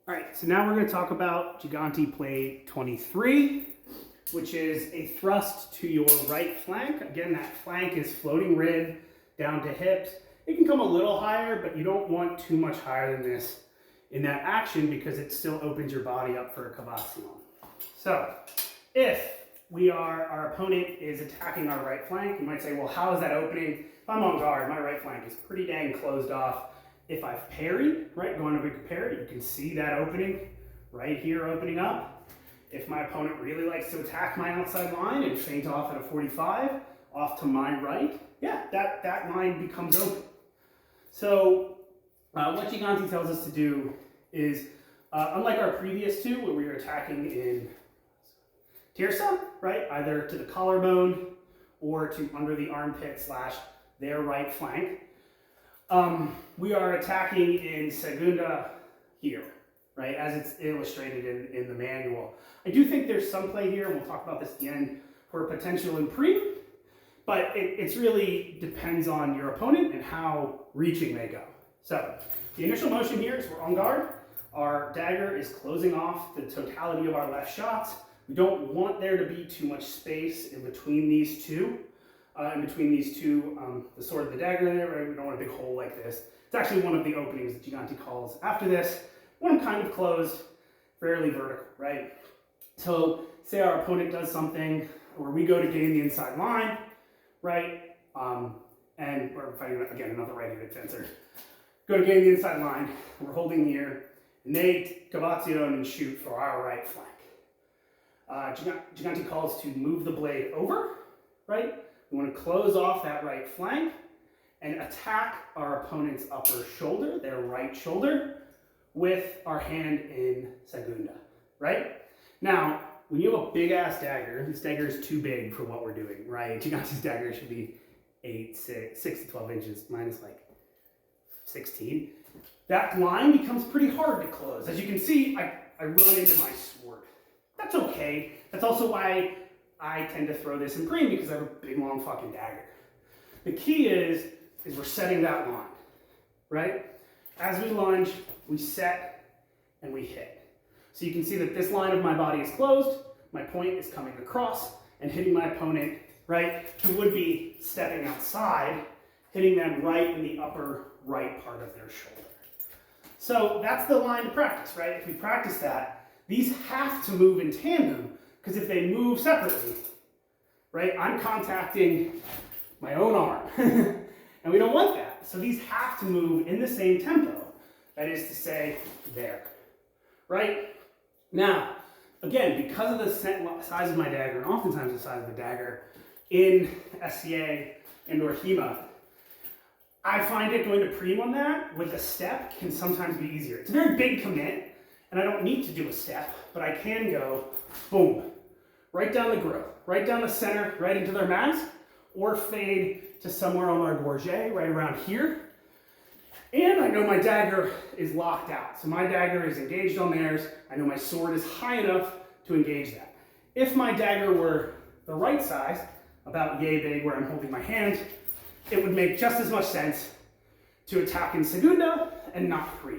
All right, so now we're going to talk about giganti play 23, which is a thrust to your right flank. Again, that flank is floating rib down to hips. It can come a little higher, but you don't want too much higher than this in that action because it still opens your body up for a cavazione. So if our opponent is attacking our right flank, you might say, well, how is that opening? If I'm on guard, my right flank is pretty dang closed off. If I've parried, right, going to big parry, you can see that opening right here opening up. If my opponent really likes to attack my outside line and feint off at a 45 off to my right, yeah, that line becomes open. So what giganti tells us to do is, unlike our previous two where we were attacking in tirsa, right, either to the collarbone or to under the armpit / their right flank, we are attacking in segunda here, right, as it's illustrated in the manual. I do think there's some play here, and we'll talk about this at the end, for a potential impreme, but it's really depends on your opponent and how reaching they go. So the initial motion here is we're on guard. Our dagger is closing off the totality of our left shots. We don't want there to be too much space in between these two. The sword and the dagger in there, right? We don't want a big hole like this. It's actually one of the openings that giganti calls after this, when I'm kind of closed, fairly vertical, right? So say our opponent does something where we go to gain the inside line, right? And we're fighting, again, another right-handed fencer. Go to gain the inside line, we're holding the ear, and they cavazione and shoot for our right flank. Giganti calls to move the blade over, right? We want to close off that right flank and attack our opponent's upper shoulder, their right shoulder, with our hand in segunda, right? Now, when you have a big ass dagger, this dagger is too big for what we're doing, right? Giganti's dagger should be 6 to 12 inches, mine is like 16. That line becomes pretty hard to close. As you can see, I run into my sword. That's okay. That's also why I tend to throw this in green, because I have a big long fucking dagger. The key is we're setting that line, right? As we lunge, we set and we hit. So you can see that this line of my body is closed, my point is coming across and hitting my opponent, right, who would be stepping outside, hitting them right in the upper right part of their shoulder. So that's the line to practice, right? If we practice that, these have to move in tandem, because if they move separately, right, I'm contacting my own arm. And we don't want that. So these have to move in the same tempo. That is to say, there. Right? Now, again, because of the size of my dagger, and oftentimes the size of the dagger, in SCA and or HEMA, I find it going to preem on that with a step can sometimes be easier. It's a very big commit, and I don't need to do a step, but I can go, boom, right down the grill, right down the center, right into their mask, or fade to somewhere on our gorget, right around here. And I know my dagger is locked out. So my dagger is engaged on theirs. I know my sword is high enough to engage that. If my dagger were the right size, about yay big where I'm holding my hand, it would make just as much sense to attack in segunda and not pre.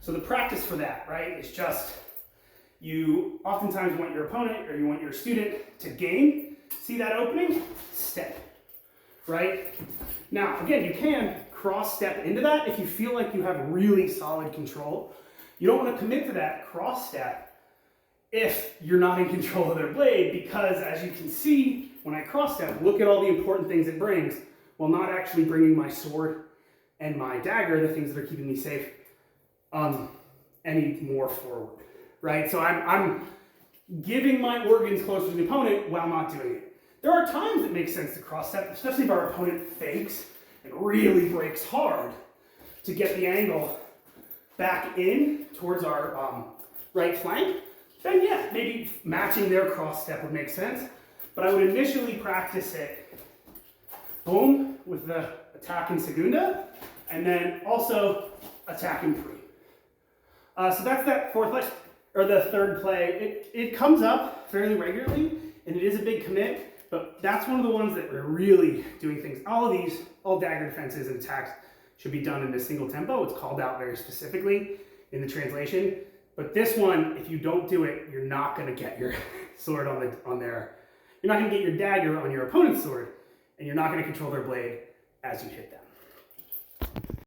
So the practice for that, right, is just you oftentimes want your opponent or you want your student to gain, see that opening, step, right? Now, again, you can cross step into that if you feel like you have really solid control. You don't want to commit to that cross step if you're not in control of their blade, because as you can see, when I cross step, look at all the important things it brings, while not actually bringing my sword and my dagger, the things that are keeping me safe, any more forward, right? So I'm giving my organs closer to the opponent while not doing it. There are times it makes sense to cross step, especially if our opponent fakes and really breaks hard to get the angle back in towards our right flank. Then yeah, maybe matching their cross step would make sense. But I would initially practice it, boom, with the attack in segunda, and then also attack in pre. So that's that fourth play, or the third play. It comes up fairly regularly, and it is a big commit. But that's one of the ones that we're really doing things. All dagger defenses and attacks should be done in a single tempo. It's called out very specifically. in the translation. But this one, if you don't do it, you're not going to get your sword on their, you're not going to get your dagger on your opponent's sword, and you're not going to control their blade as you hit them.